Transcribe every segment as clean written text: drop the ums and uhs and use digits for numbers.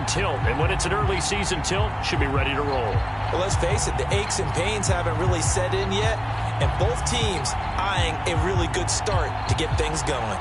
season tilt, and when it's an early season tilt, should be ready to roll. Well, let's face it, the aches and pains haven't really set in yet, and both teams eyeing a really good start to get things going.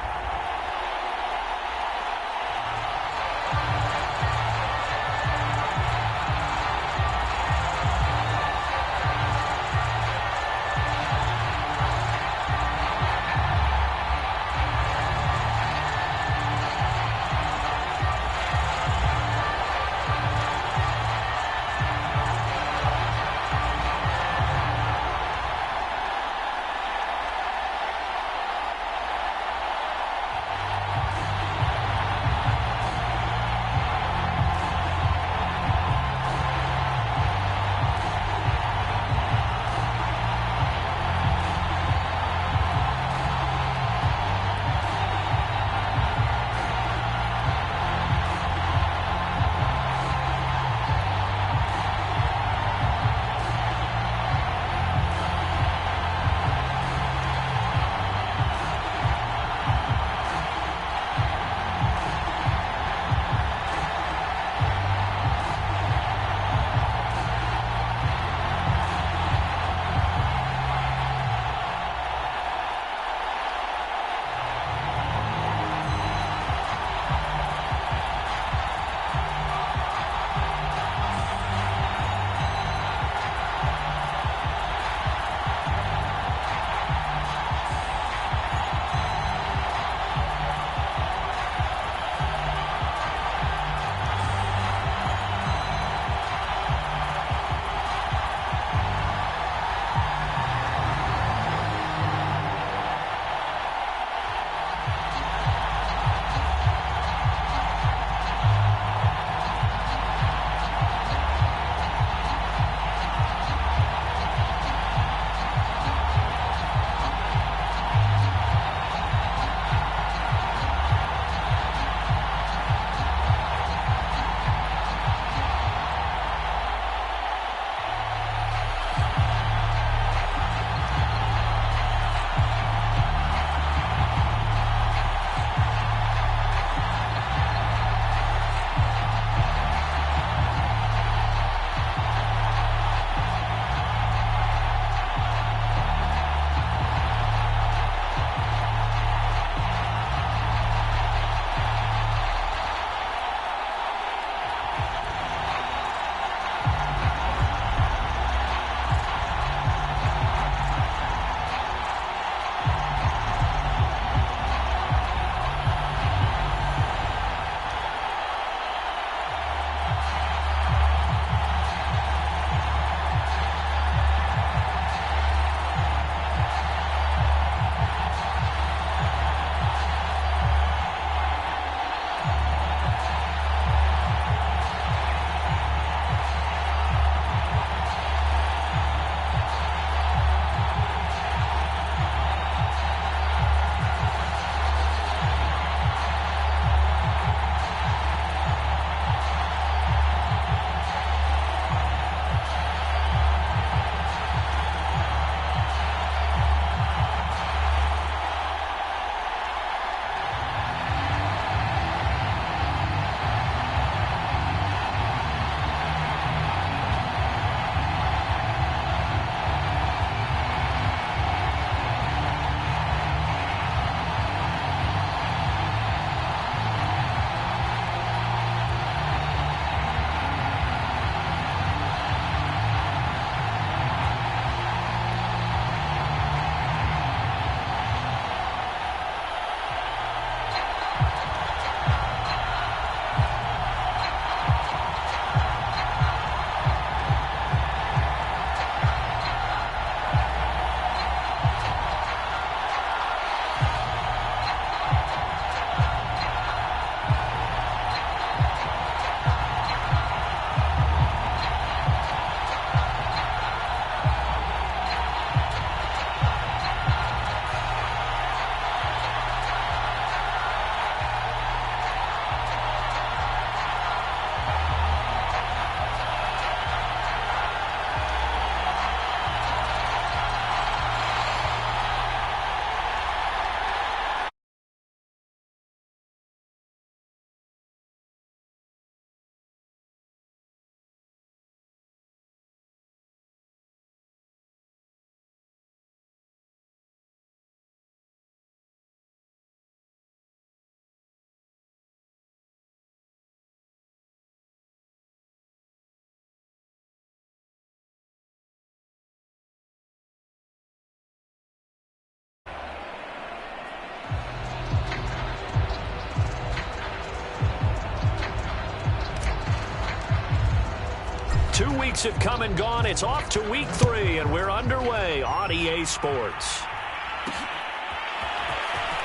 2 weeks have come and gone. It's off to week 3, and we're underway on EA Sports.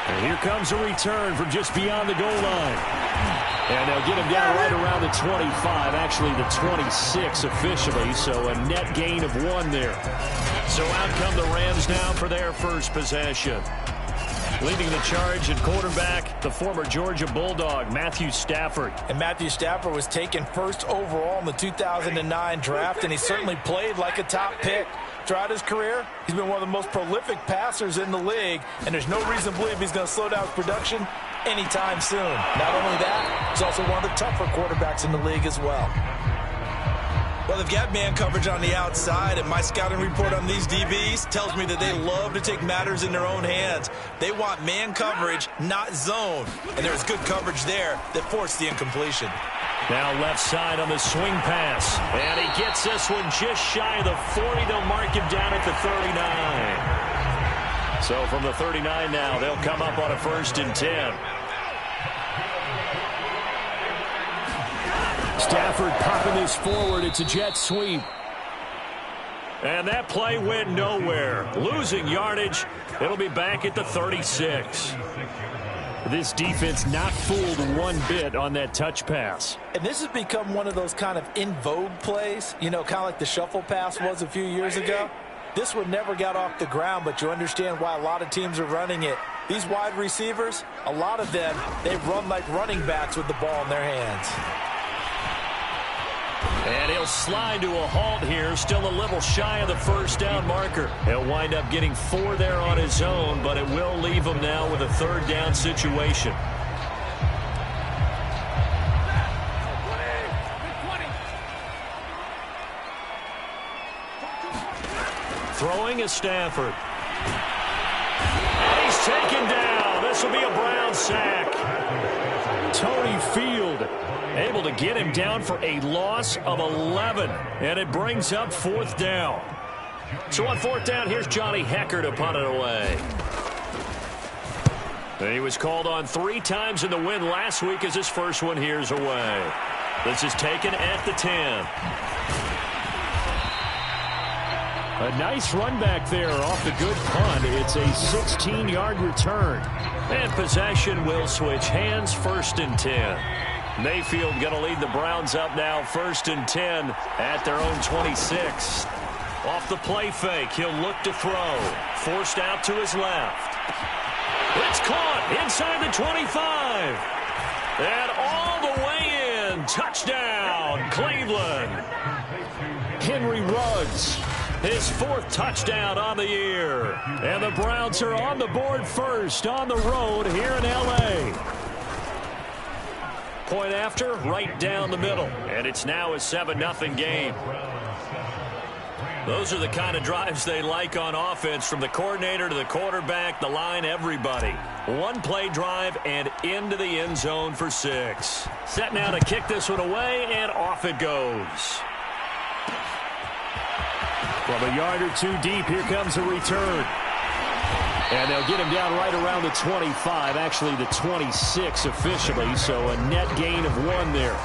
And here comes a return from just beyond the goal line. And they'll get him down right around the 25, actually the 26 officially, so a net gain of 1 there. So out come the Rams now for their first possession. Leading the charge at quarterback, the former Georgia Bulldog, Matthew Stafford. And Matthew Stafford was taken first overall in the 2009 draft, and he certainly played like a top pick. Throughout his career, he's been one of the most prolific passers in the league, and there's no reason to believe he's going to slow down his production anytime soon. Not only that, he's also one of the tougher quarterbacks in the league as well. Well, they've got man coverage on the outside, and my scouting report on these DBs tells me that they love to take matters in their own hands. They want man coverage, not zone, and there's good coverage there that forced the incompletion. Now left side on the swing pass, and he gets this one just shy of the 40. They'll mark him down at the 39. So from the 39 now, they'll come up on a 1st and 10. Stafford popping this forward. It's a jet sweep. And that play went nowhere. Losing yardage. It'll be back at the 36. This defense not fooled one bit on that touch pass. And this has become one of those kind of in vogue plays, you know, kind of like the shuffle pass was a few years ago. This one never got off the ground, but you understand why a lot of teams are running it. These wide receivers, a lot of them, they run like running backs with the ball in their hands. And he'll slide to a halt here, still a little shy of the 1st down marker. He'll wind up getting 4 there on his own, but it will leave him now with a 3rd down situation. Throwing is Stafford. And he's taken down. This will be a Brown sack. Tony Field able to get him down for a loss of 11. And it brings up 4th down. So on 4th down, here's Johnny Hecker to punt it away. And he was called on 3 times in the win last week as his first one here's away. This is taken at the 10. A nice run back there off the good punt. It's a 16-yard return. And possession will switch hands, 1st and 10. Mayfield going to lead the Browns up now, 1st and 10 at their own 26. Off the play fake, he'll look to throw. Forced out to his left. It's caught inside the 25. And all the way in. Touchdown, Cleveland. Henry Ruggs, his 4th touchdown on the year. And the Browns are on the board first on the road here in L.A. Point after, right down the middle. And it's now a 7-0 game. Those are the kind of drives they like on offense, from the coordinator to the quarterback, the line, everybody. 1-play drive and into the end zone for 6. Set now to kick this one away, and off it goes. From a yard or 2 deep, here comes a return. And they'll get him down right around the 25, actually the 26 officially, so a net gain of 1 there.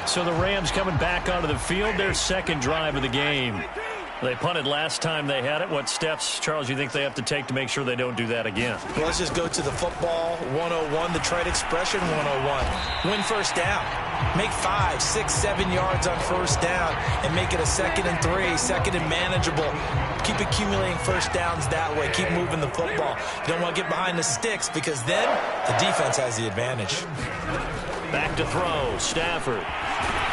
So the Rams coming back onto the field, their 2nd drive of the game. They punted last time they had it. What steps, Charles, you think they have to take to make sure they don't do that again? Well, let's just go to the football 101, the trade expression 101. Win 1st down. Make 5, 6, 7 yards on 1st down and make it a 2nd and 3, 2nd and manageable. Keep accumulating 1st downs that way. Keep moving the football. You don't want to get behind the sticks, because then the defense has the advantage. Back to throw. Stafford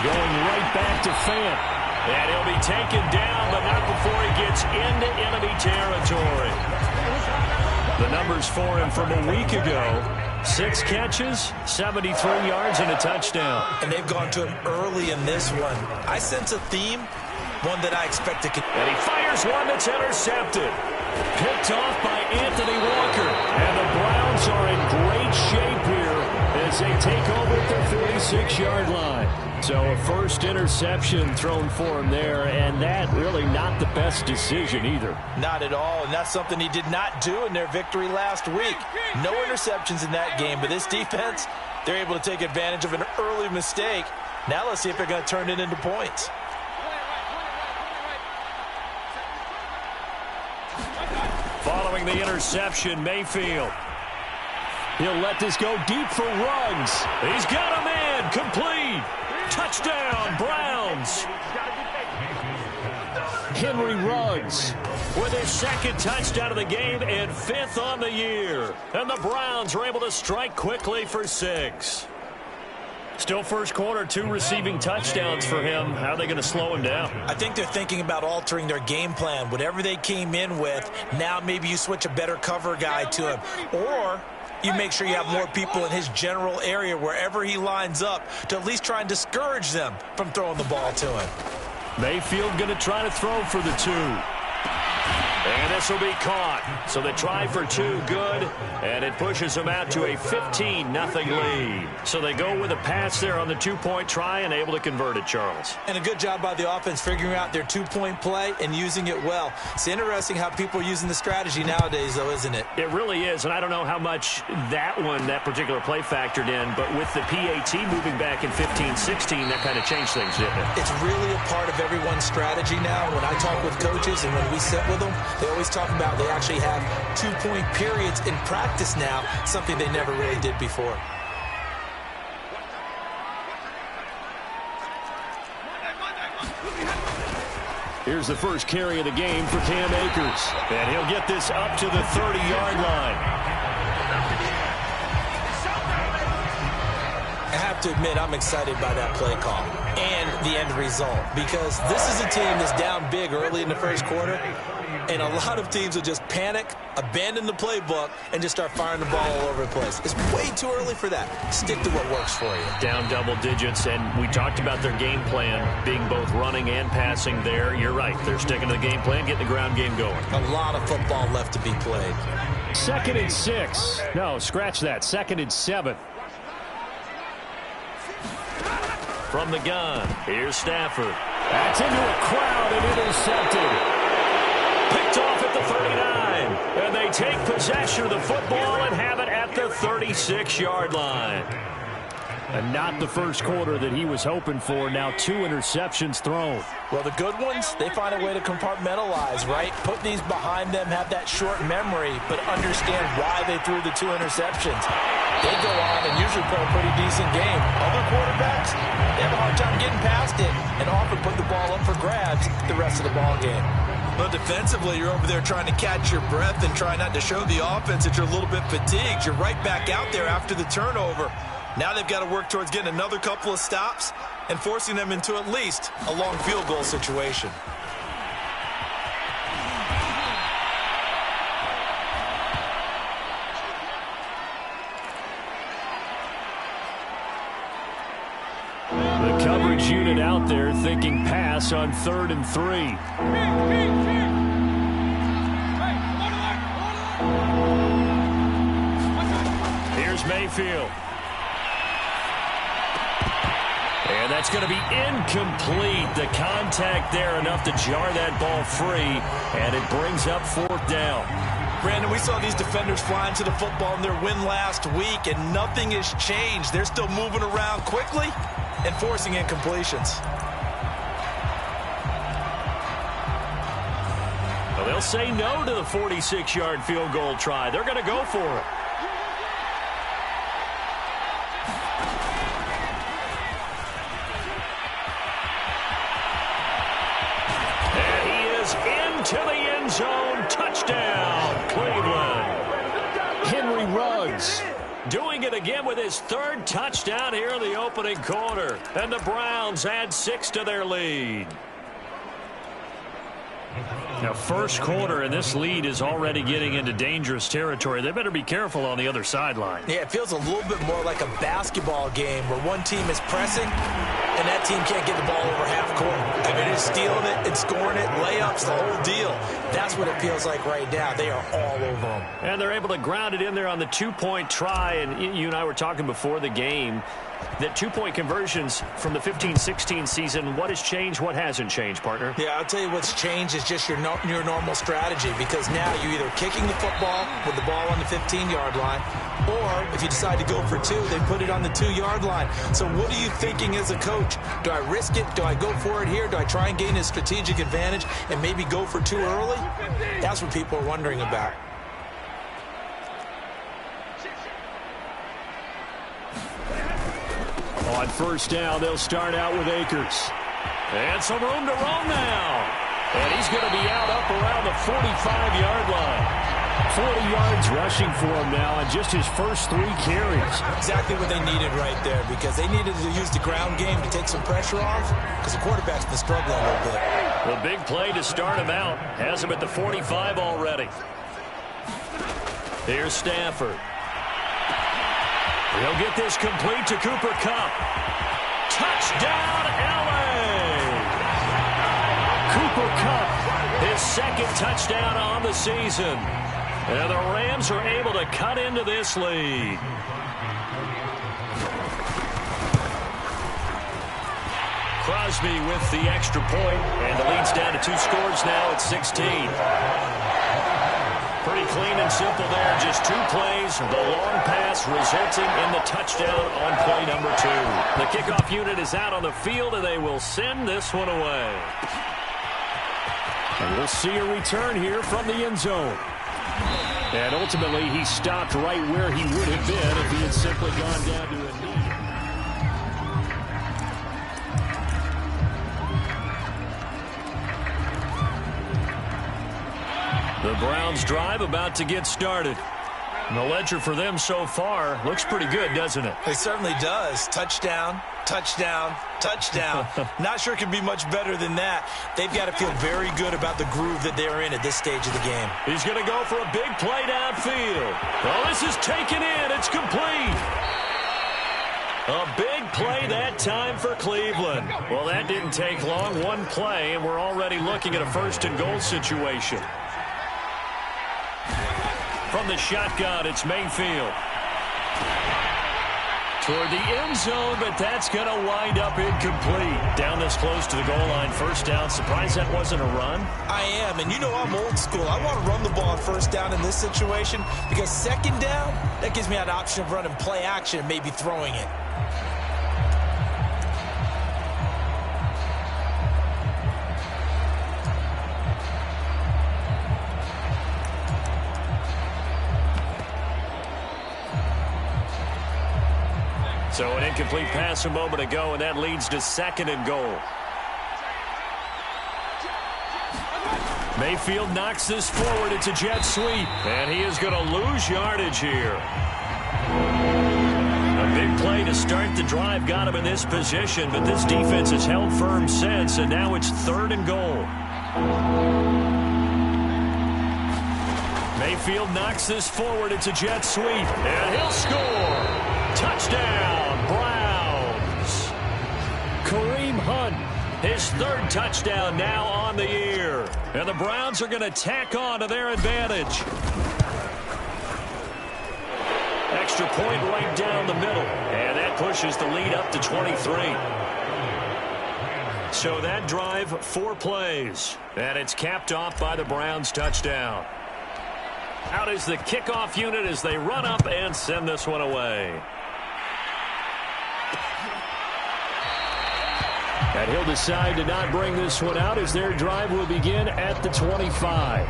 going right back to Fant. And he'll be taken down, but not before he gets into enemy territory. The numbers for him from a week ago: 6 catches, 73 yards, and a touchdown. And they've gone to him early in this one. I sense a theme, one that I expect to continue. And he fires one that's intercepted. Picked off by Anthony Walker. And the Browns are in great shape here as they take over at their 46-yard line. So a 1st interception thrown for him there, and that really not the best decision either. Not at all, and that's something he did not do in their victory last week. No interceptions in that game, but this defense, They're able to take advantage of an early mistake. Now let's see if they're going to turn it into points. Following the interception, Mayfield. He'll let this go deep for Ruggs. He's got a man. Complete. Touchdown, Browns. Henry Ruggs with his second touchdown of the game and 5th on the year. And the Browns are able to strike quickly for 6. Still first quarter, 2 receiving touchdowns for him. How are they going to slow him down? I think they're thinking about altering their game plan. Whatever they came in with, now maybe you switch a better cover guy to him. Or you make sure you have more people in his general area wherever he lines up to at least try and discourage them from throwing the ball to him. Mayfield going to try to throw for the 2. And this will be caught. So they try for 2, good. And it pushes them out to a 15-0 lead. So they go with a pass there on the 2-point try and able to convert it, Charles. And a good job by the offense figuring out their 2-point play and using it well. It's interesting how people are using the strategy nowadays, though, isn't it? It really is, and I don't know how much that particular play factored in, but with the PAT moving back in 15-16, that kind of changed things, didn't it? It's really a part of everyone's strategy now. When I talk with coaches and when we sit with them, they always talk about they actually have 2-point periods in practice now, something they never really did before. Here's the first carry of the game for Cam Akers. And he'll get this up to the 30-yard line. I have to admit, I'm excited by that play call and the end result, because this is a team that's down big early in the first quarter, and a lot of teams will just panic, abandon the playbook, and just start firing the ball all over the place. It's way too early for that. Stick to what works for you. Down double digits, and we talked about their game plan being both running and passing there. You're right. They're sticking to the game plan, getting the ground game going. A lot of football left to be played. 2nd and 6. No, scratch that. 2nd and 7. From the gun, here's Stafford. That's into a crowd and intercepted. Picked off at the 39. And they take possession of the football and have it at the 36-yard line. And not the first quarter that he was hoping for. Now 2 interceptions thrown. Well, the good ones, they find a way to compartmentalize, right? Put these behind them, have that short memory, but understand why they threw the 2 interceptions. They go on and usually play a pretty decent game. Other quarterbacks, they have a hard time getting past it and often put the ball up for grabs the rest of the ball game. Well, defensively, you're over there trying to catch your breath and try not to show the offense that you're a little bit fatigued. You're right back out there after the turnover. Now they've got to work towards getting another couple of stops and forcing them into at least a long field goal situation. The coverage unit out there thinking pass on 3rd and 3. Here's Mayfield. And that's going to be incomplete. The contact there enough to jar that ball free, and it brings up 4th down. Brandon, we saw these defenders flying to the football in their win last week, and nothing has changed. They're still moving around quickly and forcing incompletions. Well, they'll say no to the 46-yard field goal try. They're going to go for it. Into the end zone. Touchdown, Cleveland. Henry Ruggs doing it again with his 3rd touchdown here in the opening quarter. And the Browns add 6 to their lead. Now, first quarter, and this lead is already getting into dangerous territory. They better be careful on the other sideline. Yeah, it feels a little bit more like a basketball game where one team is pressing and that team can't get the ball over half court. I mean, it's stealing it, it's scoring it, layups, the whole deal. That's what it feels like right now. They are all over them. And they're able to ground it in there on the 2-point try. And you and I were talking before the game. The two-point conversions from the 15-16 season, what has changed, what hasn't changed, partner? Yeah, I'll tell you what's changed is just your normal strategy, because now you're either kicking the football with the ball on the 15-yard line, or if you decide to go for two, they put it on the 2-yard line. So what are you thinking as a coach? Do I risk it? Do I go for it here? Do I try and gain a strategic advantage and maybe go for two early? That's what people are wondering about. On first down, they'll start out with Akers. And some room to roam now. And he's going to be out up around the 45-yard line. 40 yards rushing for him now on just his first 3 carries. Exactly what they needed right there, because they needed to use the ground game to take some pressure off, because the quarterback's been struggling a little bit. The big play to start him out has him at the 45 already. Here's Stafford. He'll get this complete to Cooper Kupp. Touchdown, L.A. Cooper Kupp, his second touchdown on the season. And the Rams are able to cut into this lead. Crosby with the extra point, and the lead's down to 2 scores now at 16. Pretty clean and simple there. Just 2 plays. The long pass resulting in the touchdown on play number 2. The kickoff unit is out on the field, and they will send this one away. And we'll see a return here from the end zone. And ultimately, he stopped right where he would have been if he had simply gone down to a knee. The Browns drive about to get started. And the ledger for them so far looks pretty good, doesn't it? It certainly does. Touchdown, touchdown, touchdown. Not sure it could be much better than that. They've got to feel very good about the groove that they're in at this stage of the game. He's going to go for a big play downfield. Well, this is taken in. It's complete. A big play that time for Cleveland. Well, that didn't take long. One play, and we're already looking at a first-and-goal situation. From the shotgun, it's Mayfield. Toward the end zone, but that's going to wind up incomplete. Down this close to the goal line, first down. Surprised that wasn't a run? I am, and you know I'm old school. I want to run the ball on first down in this situation, because second down, that gives me an option of running play action and maybe throwing it. So an incomplete pass a moment ago, and that leads to second and goal. Mayfield knocks this forward. It's a jet sweep, and he is going to lose yardage here. A big play to start the drive got him in this position, but this defense has held firm since, and now it's third and goal. Mayfield knocks this forward. It's a jet sweep, and he'll score. Touchdown, Browns. Kareem Hunt, his third touchdown now on the year. And the Browns are going to tack on to their advantage. Extra point right down the middle. And that pushes the lead up to 23. So that drive, 4 plays. And it's capped off by the Browns touchdown. Out is the kickoff unit as they run up and send this one away. And he'll decide to not bring this one out as their drive will begin at the 25.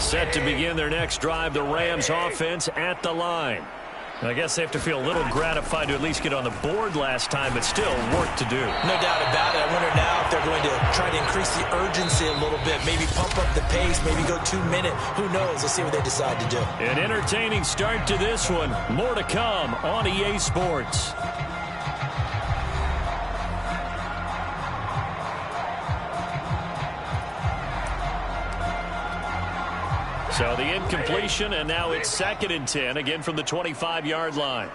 Set to begin their next drive, the Rams offense at the line. I guess they have to feel a little gratified to at least get on the board last time, but still work to do. No doubt about it. I wonder now if they're going to try to increase the urgency a little bit, maybe pump up the pace, maybe go 2-minute. Who knows? Let's see what they decide to do. An entertaining start to this one. More to come on EA Sports. So the incompletion, and now it's 2nd and 10, again from the 25-yard line.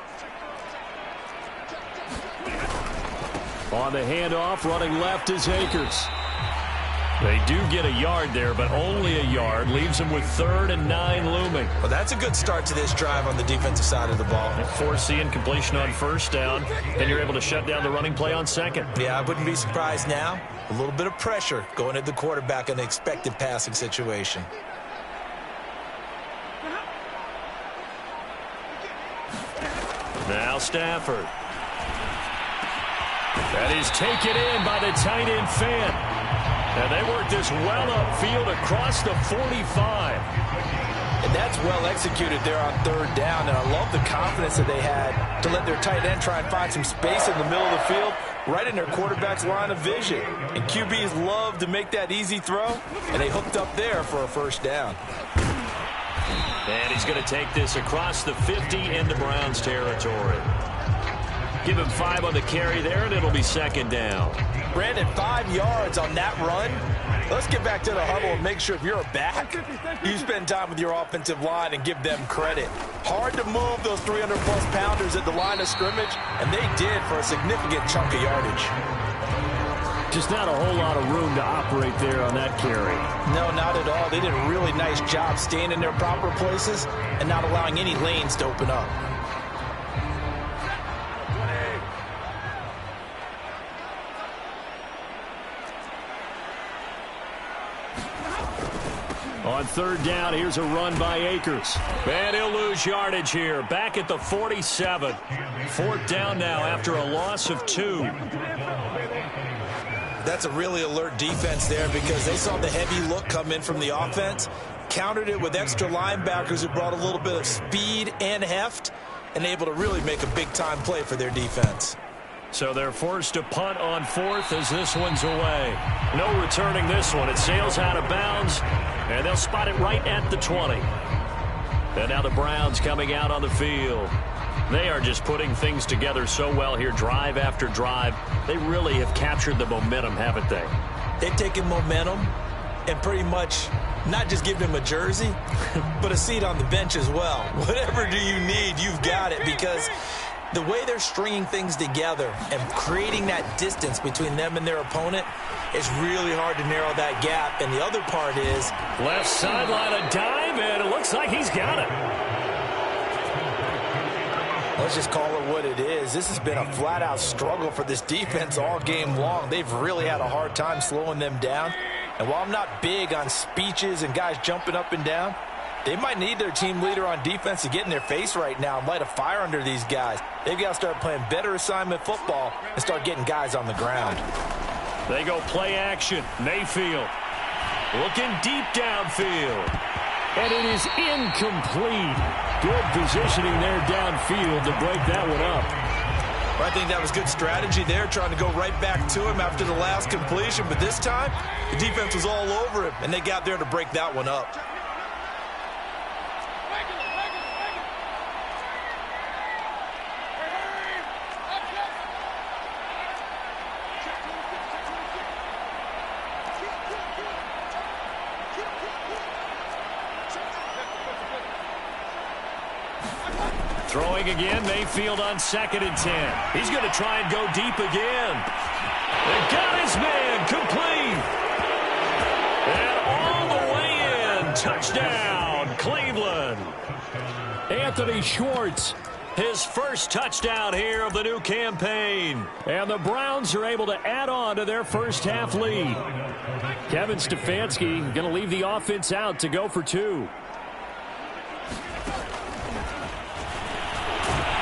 On the handoff, running left is Akers. They do get a yard there, but only a yard. Leaves them with 3rd and 9 looming. Well, that's a good start to this drive on the defensive side of the ball. Force the incompletion on 1st down, and you're able to shut down the running play on 2nd. Yeah, I wouldn't be surprised now. A little bit of pressure going at the quarterback in an expected passing situation. Now Stafford. That is taken in by the tight end Fant. And they work this well upfield across the 45. And that's well executed there on 3rd down. And I love the confidence that they had to let their tight end try and find some space in the middle of the field, right in their quarterback's line of vision. And QBs love to make that easy throw, and they hooked up there for a 1st down. And he's going to take this across the 50 into Browns territory. Give him 5 on the carry there, and it'll be 2nd down. Brandon, 5 yards on that run. Let's get back to the huddle and make sure if you're a back, you spend time with your offensive line and give them credit. Hard to move those 300-plus pounders at the line of scrimmage, and they did for a significant chunk of yardage. Just not a whole lot of room to operate there on that carry. No, not at all. They did a really nice job staying in their proper places and not allowing any lanes to open up. On 3rd down, here's a run by Akers. And he'll lose yardage here. Back at the 47. 4th down now after a loss of 2. That's a really alert defense there because they saw the heavy look come in from the offense, countered it with extra linebackers who brought a little bit of speed and heft, and able to really make a big-time play for their defense. So they're forced to punt on 4th as this one's away. No returning this one. It sails out of bounds, and they'll spot it right at the 20. And now the Browns coming out on the field. They are just putting things together so well here, drive after drive. They really have captured the momentum, haven't they? They've taken momentum and pretty much not just given him a jersey, but a seat on the bench as well. Whatever do you need, you've got it, because the way they're stringing things together and creating that distance between them and their opponent, it's really hard to narrow that gap. And the other part is left sideline, a dive, and it looks like he's got it. Let's just call it what it is. This has been a flat-out struggle for this defense all game long. They've really had a hard time slowing them down. And while I'm not big on speeches and guys jumping up and down, they might need their team leader on defense to get in their face right now and light a fire under these guys. They've got to start playing better assignment football and start getting guys on the ground. They go play action. Mayfield looking deep downfield. And it is incomplete. Good positioning there downfield to break that one up. I think that was good strategy there, trying to go right back to him after the last completion. But this time, the defense was all over him, and they got there to break that one up. Throwing again, Mayfield on 2nd and 10. He's going to try and go deep again. They got his man, complete. And all the way in, touchdown, Cleveland. Anthony Schwartz, his first touchdown here of the new campaign. And the Browns are able to add on to their first half lead. Kevin Stefanski going to leave the offense out to go for 2.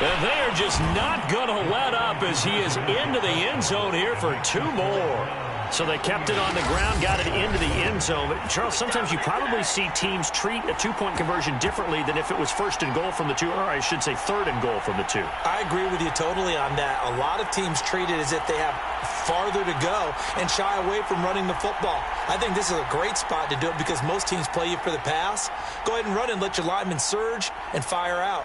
And they are just not going to let up as he is into the end zone here for 2 more. So they kept it on the ground, got it into the end zone. But, Charles, sometimes you probably see teams treat a 2-point conversion differently than if it was 1st and goal from the 2, or I should say 3rd and goal from the 2. I agree with you totally on that. A lot of teams treat it as if they have farther to go and shy away from running the football. I think this is a great spot to do it because most teams play you for the pass. Go ahead and run and let your linemen surge and fire out.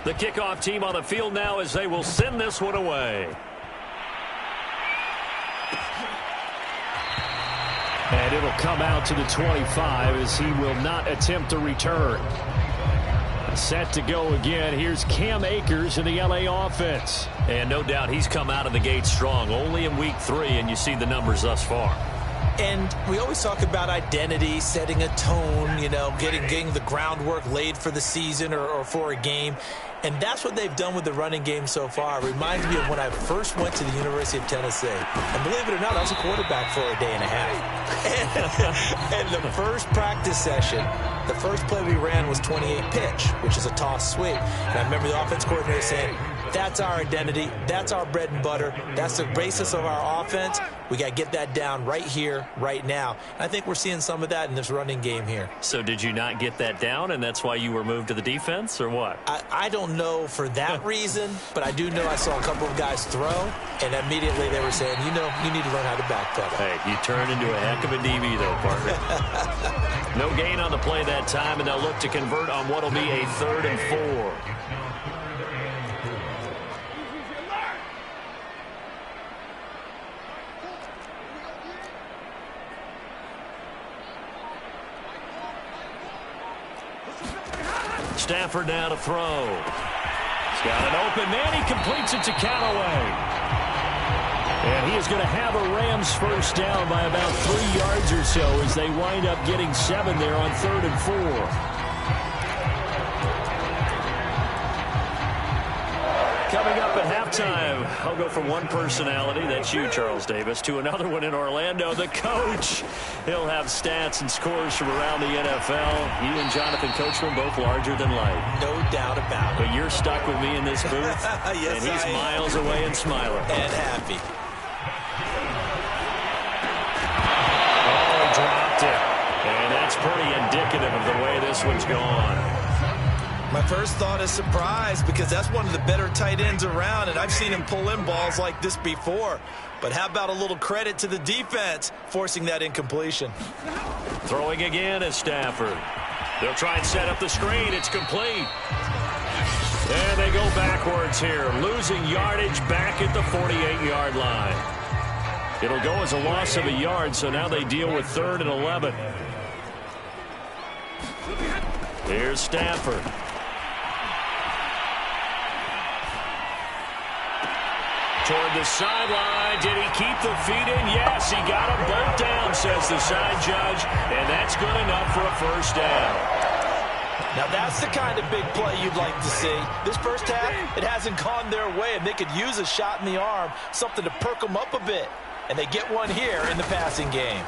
The kickoff team on the field now as they will send this one away. And it'll come out to the 25 as he will not attempt to return. Set to go again. Here's Cam Akers in the LA offense. And no doubt he's come out of the gate strong. Only in week 3, and you see the numbers thus far. And we always talk about identity, setting a tone, you know, getting the groundwork laid for the season or for a game. And that's what they've done with the running game so far. It reminds me of when I first went to the University of Tennessee. And believe it or not, I was a quarterback for a day and a half. And the first practice session, the first play we ran was 28 pitch, which is a toss sweep. And I remember the offense coordinator saying, that's our identity. That's our bread and butter. That's the basis of our offense. We got to get that down right here, right now. And I think we're seeing some of that in this running game here. So did you not get that down, and that's why you were moved to the defense, or what? I don't know for that reason, but I do know I saw a couple of guys throw, and immediately they were saying, you know, you need to learn how to backpedal. Hey, you turned into a heck of a DB, though, partner. No gain on the play that time, and they'll look to convert on what will be a 3rd and 4. Stafford now to throw. He's got an open man. He completes it to Callaway. And he is going to have a Rams first down by about 3 yards or so as they wind up getting 7 there on 3rd and 4. Coming up at halftime, I'll go from one personality, that's you, Charles Davis, to another one in Orlando, the coach. He'll have stats and scores from around the NFL. You and Jonathan Coachman both larger than life. No doubt about it. But you're stuck with me in this booth, yes, and he's miles away and smiling. And happy. Oh, dropped it. And that's pretty indicative of the way this one's gone. My first thought is surprise because that's one of the better tight ends around, and I've seen him pull in balls like this before. But how about a little credit to the defense forcing that incompletion? Throwing again is Stafford. They'll try and set up the screen. It's complete. And they go backwards here, losing yardage back at the 48-yard line. It'll go as a loss of a yard, so now they deal with 3rd and 11. Here's Stafford. Toward the sideline. Did he keep the feet in? Yes, he got them both down, says the side judge. And that's good enough for a first down. Now, that's the kind of big play you'd like to see. This first half, it hasn't gone their way, and they could use a shot in the arm, something to perk them up a bit. And they get one here in the passing game.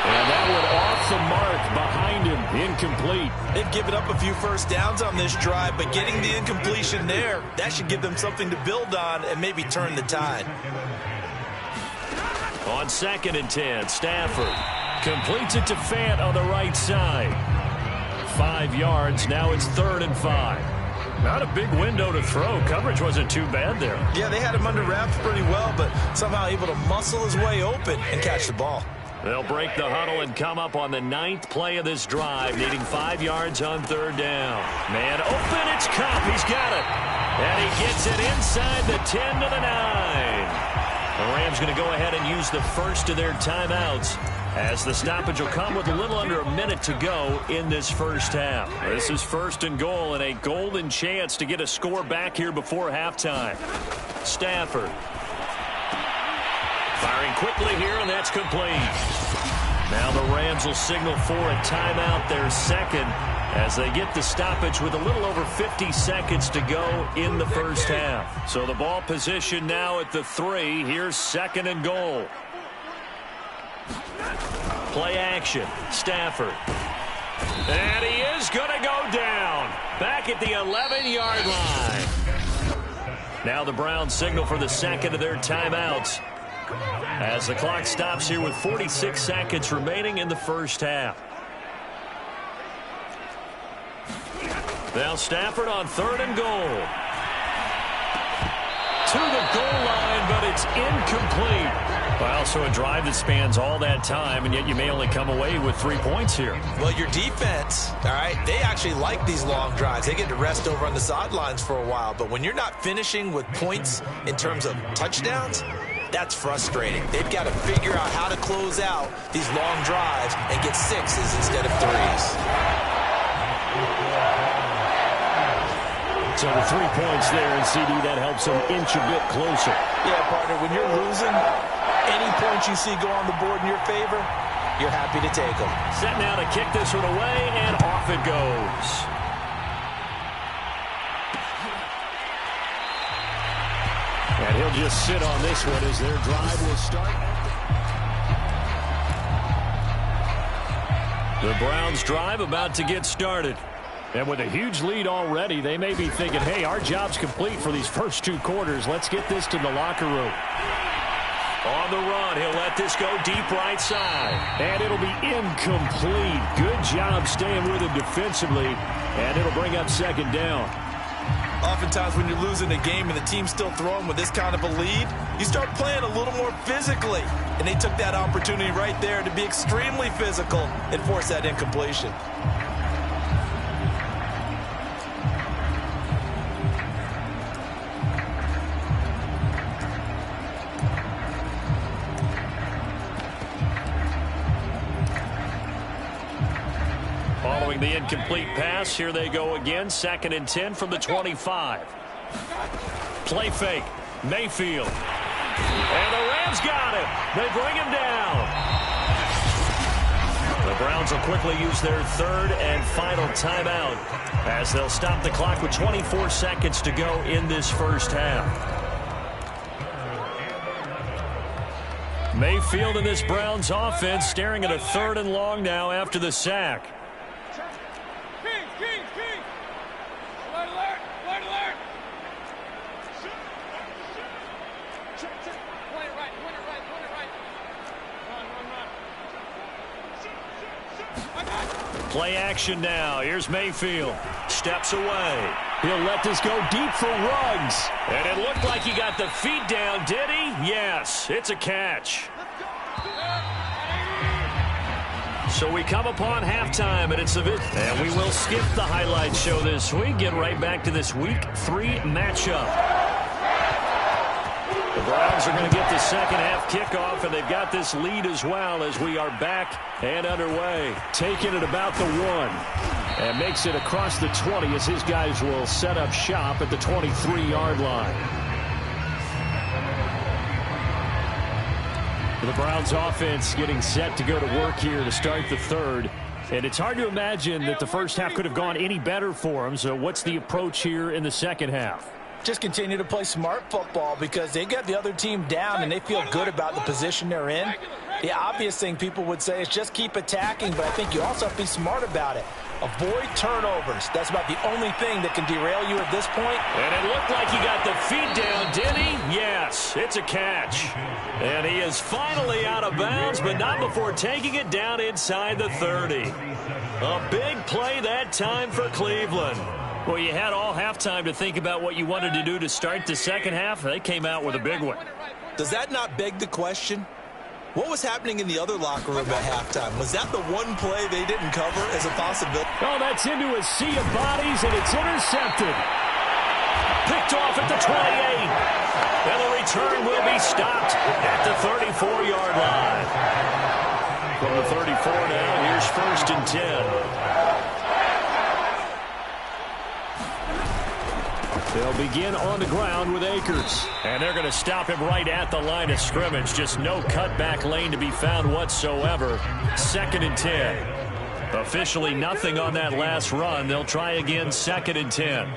And that one off the mark behind him, incomplete. They've given up a few first downs on this drive, but getting the incompletion there, that should give them something to build on and maybe turn the tide. On 2nd and 10, Stafford completes it to Fant on the right side. 5 yards, now it's 3rd and 5. Not a big window to throw. Coverage wasn't too bad there. Yeah, they had him under wraps pretty well, but somehow able to muscle his way open and catch the ball. They'll break the huddle and come up on the 9th play of this drive, needing 5 yards on 3rd down. Man open, it's Kupp. He's got it. And he gets it inside the 10 to the 9. The Rams going to go ahead and use the first of their timeouts, as the stoppage will come with a little under a minute to go in this first half. This is 1st and goal and a golden chance to get a score back here before halftime. Stafford firing quickly here, and that's complete. Now the Rams will signal for a timeout, their second, as they get the stoppage with a little over 50 seconds to go in the first half. So the ball position now at the 3. Here's 2nd and goal. Play action. Stafford. And he is going to go down. Back at the 11-yard line. Now the Browns signal for the second of their timeouts, as the clock stops here with 46 seconds remaining in the first half. Now Stafford on 3rd and goal. to the goal line, but it's incomplete. Well, so a drive that spans all that time, and yet you may only come away with 3 points here. Well, your defense, all right, they actually like these long drives. They get to rest over on the sidelines for a while. But when you're not finishing with points in terms of touchdowns, that's frustrating. They've got to figure out how to close out these long drives and get 6s instead of 3s. So the 3 points there, and CD, that helps them inch a bit closer. Yeah, partner, when you're losing, any points you see go on the board in your favor, you're happy to take them. Set now to kick this one away, and off it goes. And he'll just sit on this one as their drive will start. The Browns' drive about to get started. And with a huge lead already, they may be thinking, hey, our job's complete for these first 2 quarters. Let's get this to the locker room. On the run, he'll let this go deep right side. And it'll be incomplete. Good job staying with him defensively. And it'll bring up 2nd down. Oftentimes when you're losing a game and the team's still throwing with this kind of a lead, you start playing a little more physically. And they took that opportunity right there to be extremely physical and force that incompletion. Following the incomplete pass, here they go again. 2nd and 10 from the 25. Play fake. Mayfield. And the Rams got him. They bring him down. The Browns will quickly use their 3rd and final timeout as they'll stop the clock with 24 seconds to go in this first half. Mayfield and this Browns offense staring at a 3rd and long now after the sack. Play action now. Here's Mayfield. Steps away. He'll let this go deep for Ruggs. And it looked like he got the feet down, did he? Yes, it's a catch. So we come upon halftime, and it's a and we will skip the highlight show this week. Get right back to this Week 3 matchup. The Browns are going to get the second half kickoff, and they've got this lead as well as we are back and underway. Taking it about the 1 and makes it across the 20 as his guys will set up shop at the 23-yard line. The Browns offense getting set to go to work here to start the 3rd. And it's hard to imagine that the first half could have gone any better for them. So what's the approach here in the second half? Just continue to play smart football because they got the other team down and they feel good about the position they're in. The obvious thing people would say is just keep attacking, but I think you also have to be smart about it. Avoid turnovers. That's about the only thing that can derail you at this point. And it looked like he got the feet down, did he? Yes, it's a catch. And he is finally out of bounds, but not before taking it down inside the 30. A big play that time for Cleveland. Well, you had all halftime to think about what you wanted to do to start the second half. They came out with a big one. Does that not beg the question? What was happening in the other locker room at halftime? Was that the one play they didn't cover as a possibility? Oh, that's into a sea of bodies, and it's intercepted. Picked off at the 28. And the return will be stopped at the 34-yard line. From the 34 now, here's 1st and 10. They'll begin on the ground with Akers. And they're going to stop him right at the line of scrimmage. Just no cutback lane to be found whatsoever. 2nd and 10. Officially nothing on that last run. They'll try again 2nd and 10.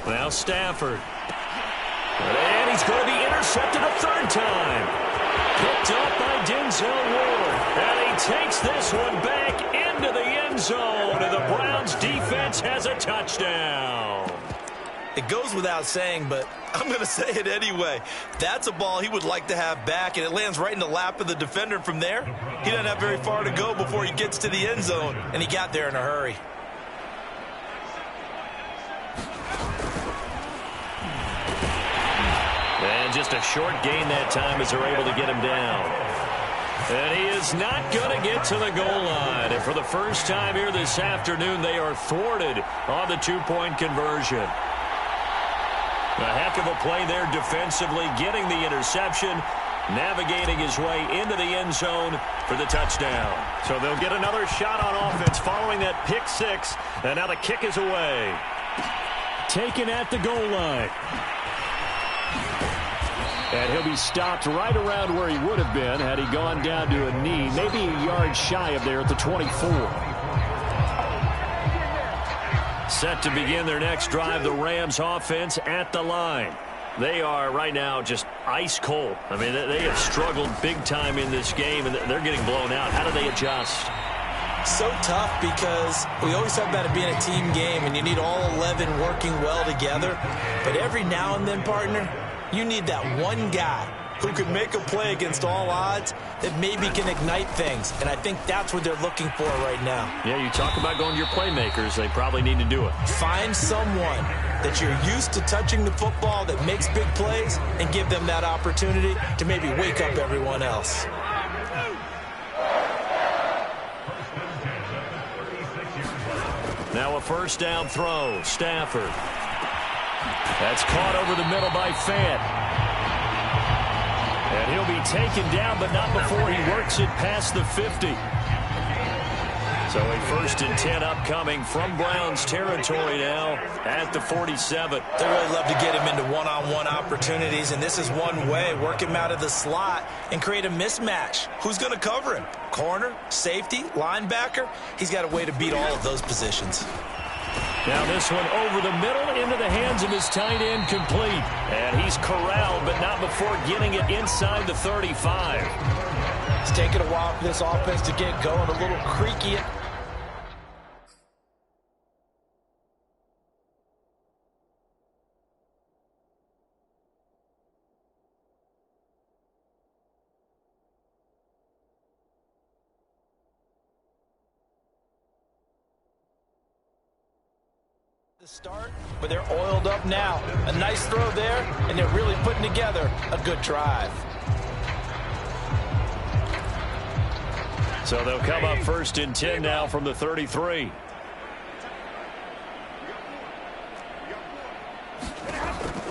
Now Stafford. And he's going to be intercepted a 3rd time. Picked up by Denzel Ward. And he takes this one back into the end zone. And the Browns defense has a touchdown. It goes without saying, but I'm going to say it anyway. That's a ball he would like to have back, and it lands right in the lap of the defender. From there, he doesn't have very far to go before he gets to the end zone, and he got there in a hurry. And just a short gain that time as they're able to get him down. And he is not going to get to the goal line. And for the first time here this afternoon, they are thwarted on the two-point conversion. A heck of a play there defensively, getting the interception, navigating his way into the end zone for the touchdown. So they'll get another shot on offense following that pick six. And now the kick is away. Taken at the goal line. And he'll be stopped right around where he would have been had he gone down to a knee, maybe a yard shy of there at the 24. Set to begin their next drive, the Rams offense at the line. They are right now just ice cold. I mean, they have struggled big time in this game, and they're getting blown out. How do they adjust? So tough because we always talk about it being a team game, and you need all 11 working well together. But every now and then, partner, you need that one guy who can make a play against all odds that maybe can ignite things. And I think that's what they're looking for right now. Yeah, you talk about going to your playmakers. They probably need to do it. Find someone that you're used to touching the football that makes big plays and give them that opportunity to maybe wake up everyone else. Now a first down throw. Stafford. That's caught over the middle by Fant. And he'll be taken down, but not before he works it past the 50. So a 1st and 10 upcoming from Browns territory now at the 47. They really love to get him into one-on-one opportunities, and this is one way. Work him out of the slot and create a mismatch. Who's going to cover him? Corner, safety, linebacker? He's got a way to beat all of those positions. Now this one over the middle into the hands of his tight end, complete. And he's corralled, but not before getting it inside the 35. It's taken a while for this offense to get going, a little creaky. Start, but they're oiled up now. A nice throw there, and they're really putting together a good drive. So they'll come up 1st and 10 now from the 33.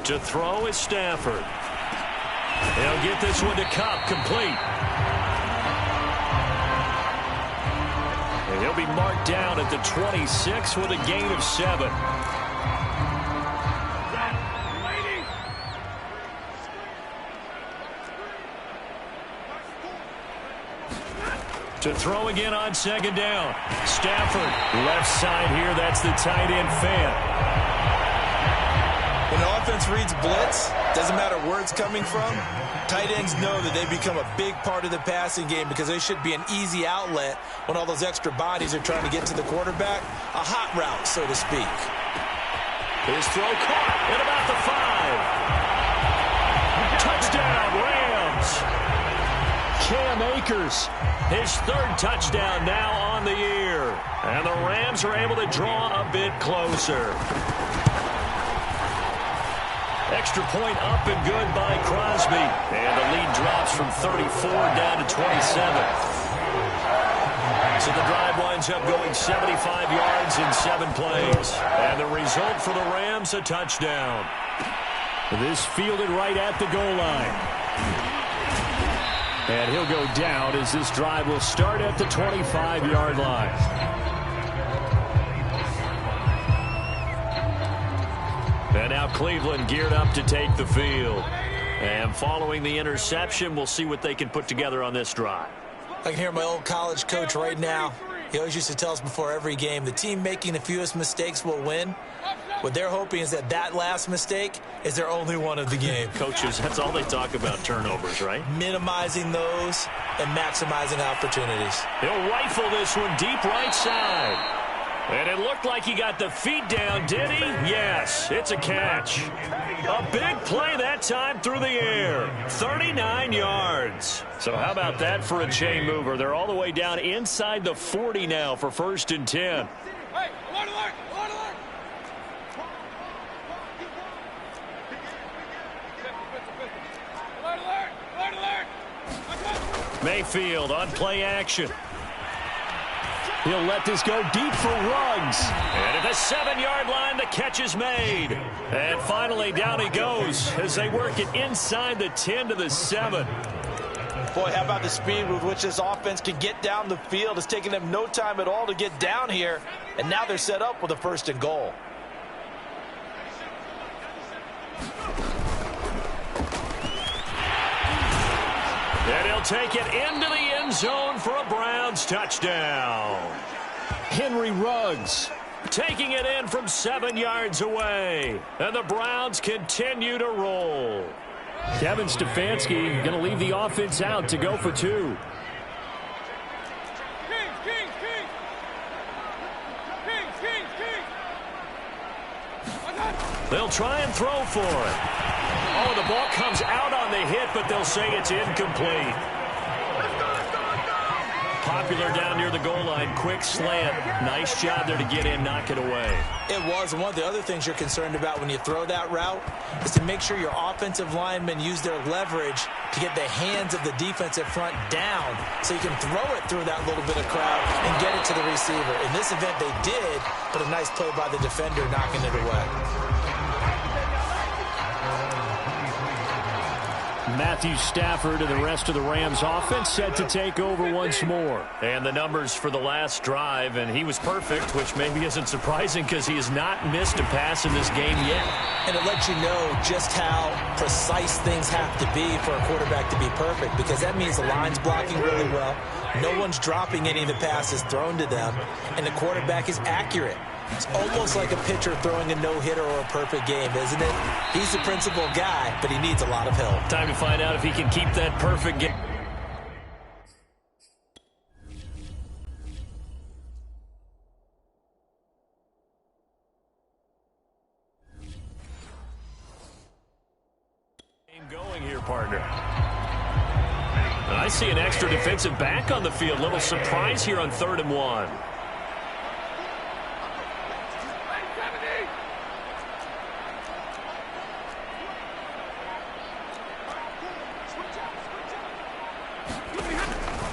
To throw is Stafford. He'll get this one to Kupp, complete. And he'll be marked down at the 26 with a gain of 7. To throw again on 2nd down. Stafford, left side here. That's the tight end, Fant. When an offense reads blitz, doesn't matter where it's coming from, tight ends know that they become a big part of the passing game because they should be an easy outlet when all those extra bodies are trying to get to the quarterback. A hot route, so to speak. His throw caught at about the 5. Touchdown, Rams. Cam Akers, his 3rd touchdown now on the year. And the Rams are able to draw a bit closer. Extra point up and good by Crosby. And the lead drops from 34 down to 27. So the drive winds up going 75 yards in 7 plays. And the result for the Rams, a touchdown. This fielded right at the goal line. And he'll go down as this drive will start at the 25-yard line. And now Cleveland geared up to take the field. And following the interception, we'll see what they can put together on this drive. I can hear my old college coach right now. He always used to tell us before every game, the team making the fewest mistakes will win. What they're hoping is that that last mistake is their only one of the game. Coaches, that's all they talk about, turnovers, right? Minimizing those and maximizing opportunities. He'll rifle this one deep right side. And it looked like he got the feet down, did he? Yes, it's a catch. A big play that time through the air. 39 yards. So how about that for a chain mover? They're all the way down inside the 40 now for 1st and 10. Hey, alert, alert, alert, alert. Alert, alert, alert, alert. Mayfield on play action. He'll let this go deep for Ruggs. And at the 7-yard line, the catch is made. And finally, down he goes as they work it inside the 10 to the 7. Boy, how about the speed with which this offense can get down the field? It's taking them no time at all to get down here. And now they're set up with a 1st and goal. And he'll take it into the end zone for a Browns touchdown. Henry Ruggs taking it in from 7 yards away. And the Browns continue to roll. Kevin Stefanski going to leave the offense out to go for 2. They'll try and throw for it. Oh, the ball comes out on the hit, but they'll say it's incomplete. Popular down near the goal line. Quick slant. Nice job there to get in, knock it away. It was. And one of the other things you're concerned about when you throw that route is to make sure your offensive linemen use their leverage to get the hands of the defensive front down so you can throw it through that little bit of crowd and get it to the receiver. In this event, they did, but a nice play by the defender knocking it away. Matthew Stafford and the rest of the Rams offense set to take over once more. And the numbers for the last drive, and he was perfect, which maybe isn't surprising because he has not missed a pass in this game yet. And it lets you know just how precise things have to be for a quarterback to be perfect, because that means the line's blocking really well, no one's dropping any of the passes thrown to them, and the quarterback is accurate. It's almost like a pitcher throwing a no-hitter or a perfect game, isn't it? He's the principal guy, but he needs a lot of help. Time to find out if he can keep that perfect game. Going here, partner. I see an extra defensive back on the field. Little surprise here on 3rd and 1.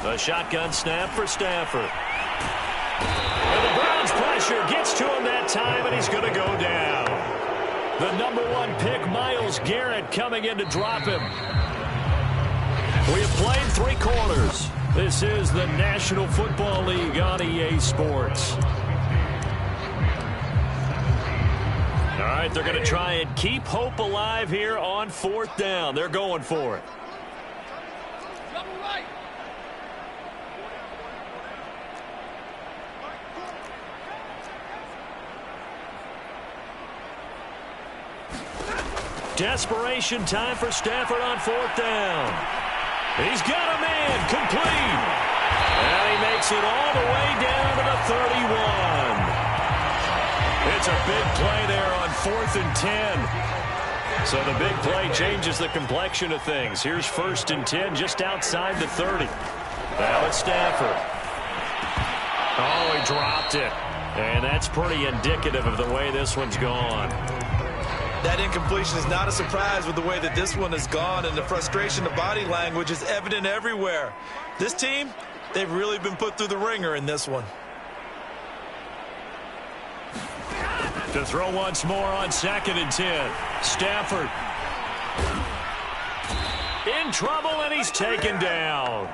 A shotgun snap for Stafford. And the Browns pressure gets to him that time, and he's going to go down. The #1 pick, Myles Garrett, coming in to drop him. We have played 3 quarters. This is the National Football League on EA Sports. All right, they're going to try and keep hope alive here on 4th down. They're going for it. Desperation time for Stafford on 4th down. He's got a man complete. And he makes it all the way down to the 31. It's a big play there on 4th and 10. So the big play changes the complexion of things. Here's 1st and 10 just outside the 30. Now it's Stafford. Oh, he dropped it. And that's pretty indicative of the way this one's gone. That incompletion is not a surprise with the way that this one has gone, and the frustration, the body language is evident everywhere. This team, they've really been put through the ringer in this one. To throw once more on 2nd and 10. Stafford. In trouble, and he's taken down.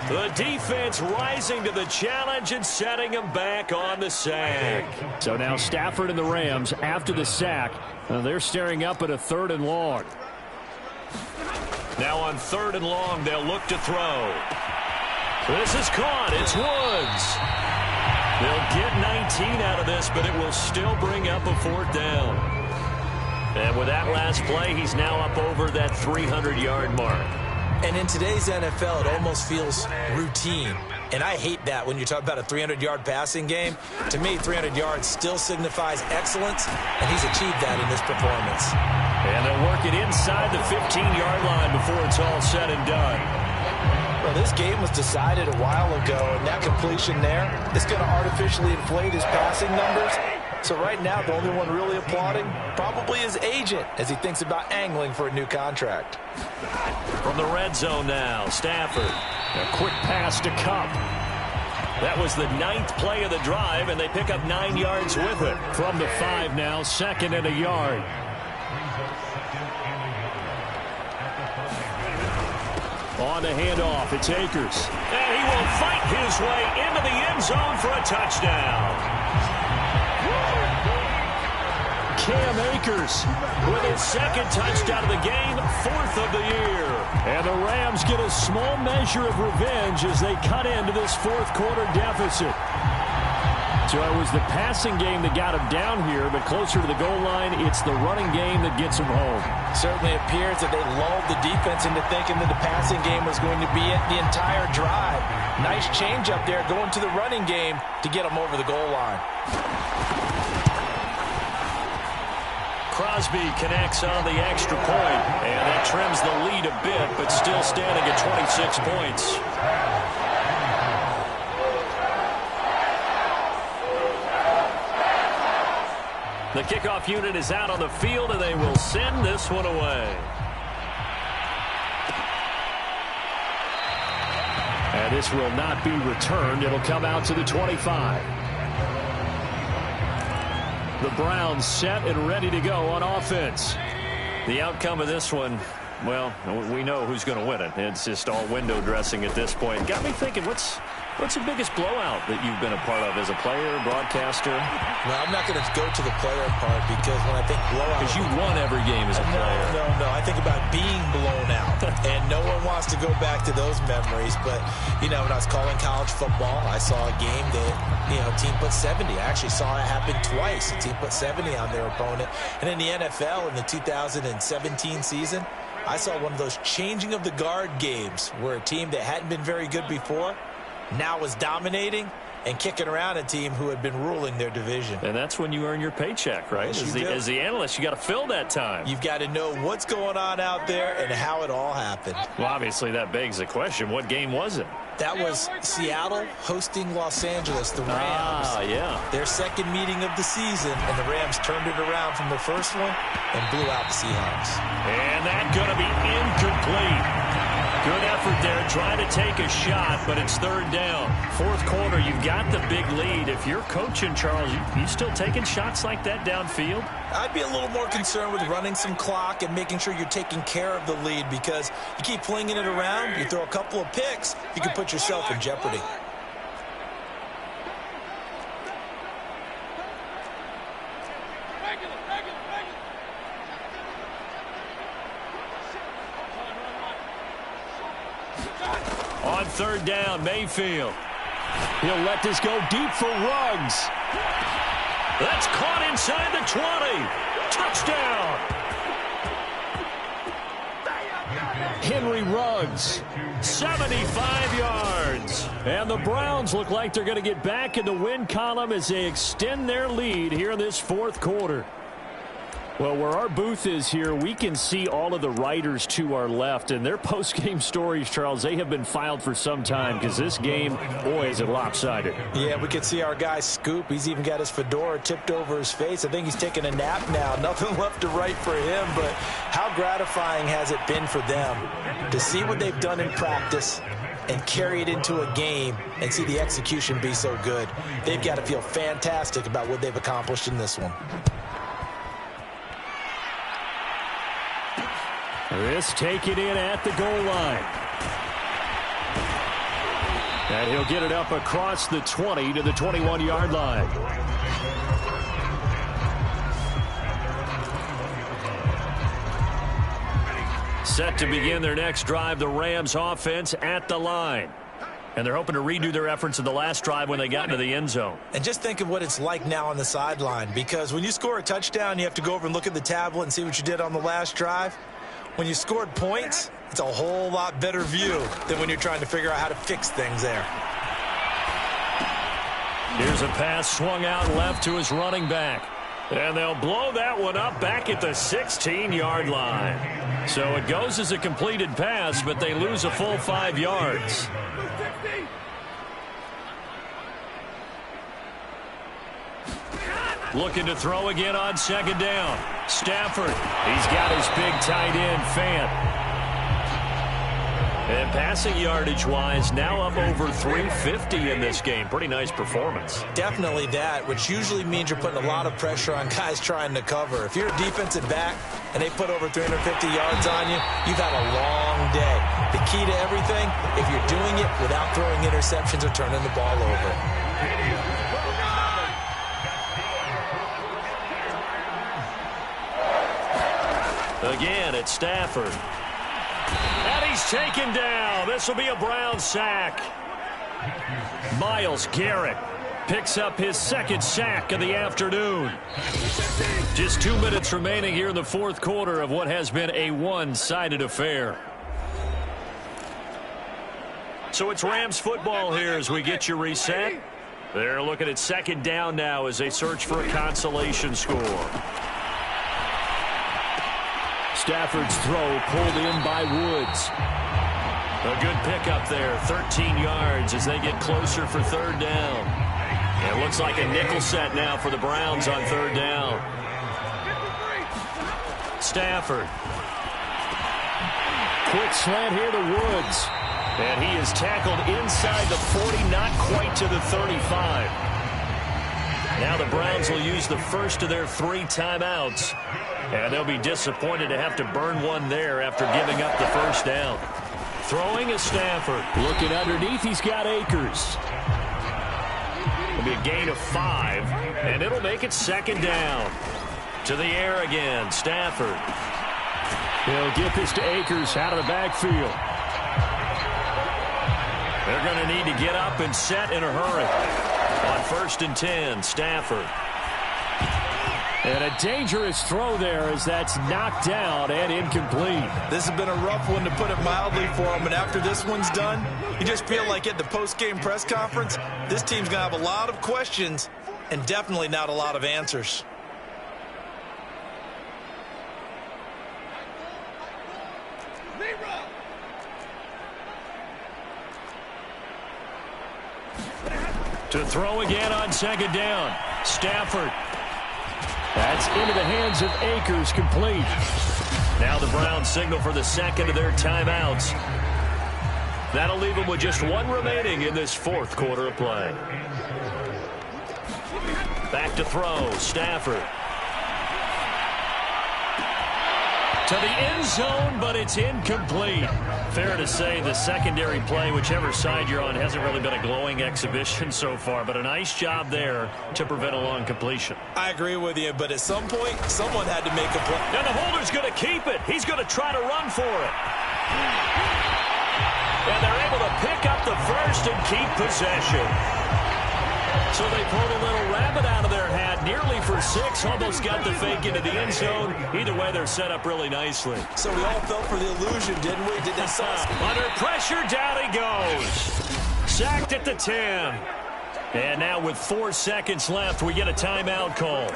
The defense rising to the challenge and setting him back on the sack. So now Stafford and the Rams, after the sack, they're staring up at a 3rd and long. Now on 3rd and long, they'll look to throw. This is caught. It's Woods. They'll get 19 out of this, but it will still bring up a 4th down. And with that last play, he's now up over that 300-yard mark. And in today's NFL, it almost feels routine. And I hate that when you talk about a 300-yard passing game. To me, 300 yards still signifies excellence, and he's achieved that in this performance. And they'll work it inside the 15-yard line before it's all said and done. Well, this game was decided a while ago, and that completion there is going to artificially inflate his passing numbers. So right now, the only one really applauding probably his agent as he thinks about angling for a new contract. From the red zone now, Stafford. A quick pass to Cup. That was the 9th play of the drive, and they pick up 9 yards with it. From the 5 now, 2nd and a yard. On the handoff, it's Akers. And he will fight his way into the end zone for a touchdown. Cam Akers with his 2nd touchdown of the game, 4th of the year. And the Rams get a small measure of revenge as they cut into this 4th quarter deficit. So it was the passing game that got him down here, but closer to the goal line, it's the running game that gets him home. Certainly appears that they lulled the defense into thinking that the passing game was going to be it the entire drive. Nice change up there going to the running game to get them over the goal line. Crosby connects on the extra point, and that trims the lead a bit, but still standing at 26 points. The kickoff unit is out on the field, and they will send this one away. And this will not be returned. It'll come out to the 25. The Browns set and ready to go on offense. The outcome of this one, well, we know who's going to win it. It's just all window dressing at this point. Got me thinking, what's the biggest blowout that you've been a part of as a player, broadcaster? Well, I'm not going to go to the player part because when I think blowout... Because you won every game as a player. No. I think about being blown out. And no one wants to go back to those memories. But, you know, when I was calling college football, I saw a game that, you know, team put 70. I actually saw it happen twice. A team put 70 on their opponent. And in the NFL, in the 2017 season, I saw one of those changing of the guard games where a team that hadn't been very good before now was dominating and kicking around a team who had been ruling their division. And that's when you earn your paycheck, right? Yes, as the analyst, you got to fill that time. You've got to know what's going on out there and how it all happened. Well, obviously, that begs the question, what game was it? That was Seattle hosting Los Angeles, the Rams. Yeah. Their 2nd meeting of the season, and the Rams turned it around from the first one and blew out the Seahawks. And that's going to be incomplete. Good effort there, trying to take a shot, but it's 3rd down. 4th quarter, you've got the big lead. If you're coaching, Charles, you still taking shots like that downfield? I'd be a little more concerned with running some clock and making sure you're taking care of the lead because you keep flinging it around, you throw a couple of picks, you can put yourself in jeopardy. On 3rd down, Mayfield. He'll let this go deep for Ruggs. That's caught inside the 20. Touchdown. Henry Ruggs, 75 yards. And the Browns look like they're going to get back in the win column as they extend their lead here in this 4th quarter. Well, where our booth is here, we can see all of the writers to our left. And their post-game stories, Charles, they have been filed for some time because this game, boy, is it lopsided. Yeah, we can see our guy Scoop. He's even got his fedora tipped over his face. I think he's taking a nap now. Nothing left to write for him. But how gratifying has it been for them to see what they've done in practice and carry it into a game and see the execution be so good? They've got to feel fantastic about what they've accomplished in this one. This taken in at the goal line. And he'll get it up across the 20 to the 21-yard line. Set to begin their next drive, the Rams offense at the line. And they're hoping to redo their efforts in the last drive when they got into the end zone. And just think of what it's like now on the sideline, because when you score a touchdown, you have to go over and look at the tablet and see what you did on the last drive. When you scored points, it's a whole lot better view than when you're trying to figure out how to fix things there. Here's a pass swung out left to his running back. And they'll blow that one up back at the 16-yard line. So it goes as a completed pass, but they lose a full 5 yards. Looking to throw again on second down. Stafford, he's got his big tight end, Fant. And passing yardage-wise, now up over 350 in this game. Pretty nice performance. Definitely that, which usually means you're putting a lot of pressure on guys trying to cover. If you're a defensive back and they put over 350 yards on you, you've had a long day. The key to everything, if you're doing it without throwing interceptions or turning the ball over. Again, it's Stafford. And he's taken down. This will be a Brown sack. Myles Garrett picks up his second sack of the afternoon. Just 2 minutes remaining here in the fourth quarter of what has been a one-sided affair. So it's Rams football here as we get you reset. They're looking at second down now as they search for a consolation score. Stafford's throw pulled in by Woods. A good pickup there, 13 yards as they get closer for third down. It looks like a nickel set now for the Browns on third down. Stafford. Quick slant here to Woods. And he is tackled inside the 40, not quite to the 35. Now the Browns will use the first of their 3 timeouts. And they'll be disappointed to have to burn one there after giving up the first down. Throwing is Stafford. Looking underneath, he's got Akers. It'll be a gain of 5, and it'll make it second down. To the air again, Stafford. He'll get this to Akers out of the backfield. They're going to need to get up and set in a hurry. On 1st and 10, Stafford. And a dangerous throw there as that's knocked down and incomplete. This has been a rough one, to put it mildly, for him. And after this one's done, you just feel like at the post-game press conference, this team's going to have a lot of questions and definitely not a lot of answers. To throw again on second down. Stafford. That's into the hands of Akers, complete. Now the Browns signal for the second of their timeouts. That'll leave them with just 1 remaining in this fourth quarter of play. Back to throw, Stafford. To the end zone, but it's incomplete. Fair to say the secondary play, whichever side you're on, hasn't really been a glowing exhibition so far, but a nice job there to prevent a long completion. I agree with you, but at some point, someone had to make a play. And the holder's going to keep it. He's going to try to run for it. And they're able to pick up the first and keep possession. So they pulled a little rabbit out of their hat, nearly for 6, almost got the fake into the end zone. Either way, they're set up really nicely. So we all fell for the illusion, didn't we? Did they saw us? Under pressure, down he goes. Sacked at the 10. And now with 4 seconds left, we get a timeout call.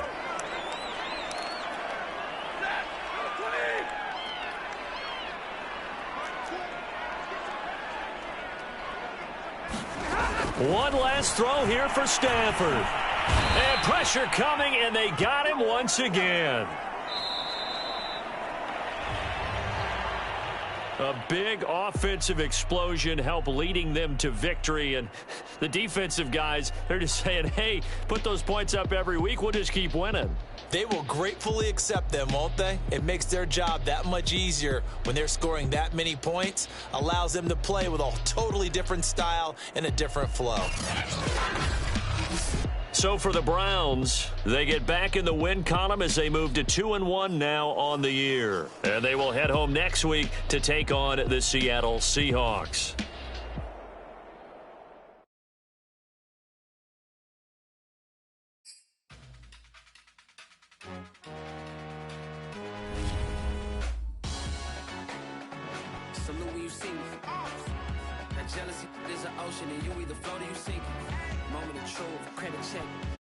One last throw here for Stafford. And pressure coming, and they got him once again. A big offensive explosion helped leading them to victory. And the defensive guys, they're just saying, hey, put those points up every week. We'll just keep winning. They will gratefully accept them, won't they? It makes their job that much easier when they're scoring that many points. Allows them to play with a totally different style and a different flow. So for the Browns, they get back in the win column as they move to 2-1 now on the year. And they will head home next week to take on the Seattle Seahawks. That jealousy is an ocean, and you either float or you sink. Moment of truth, credit check.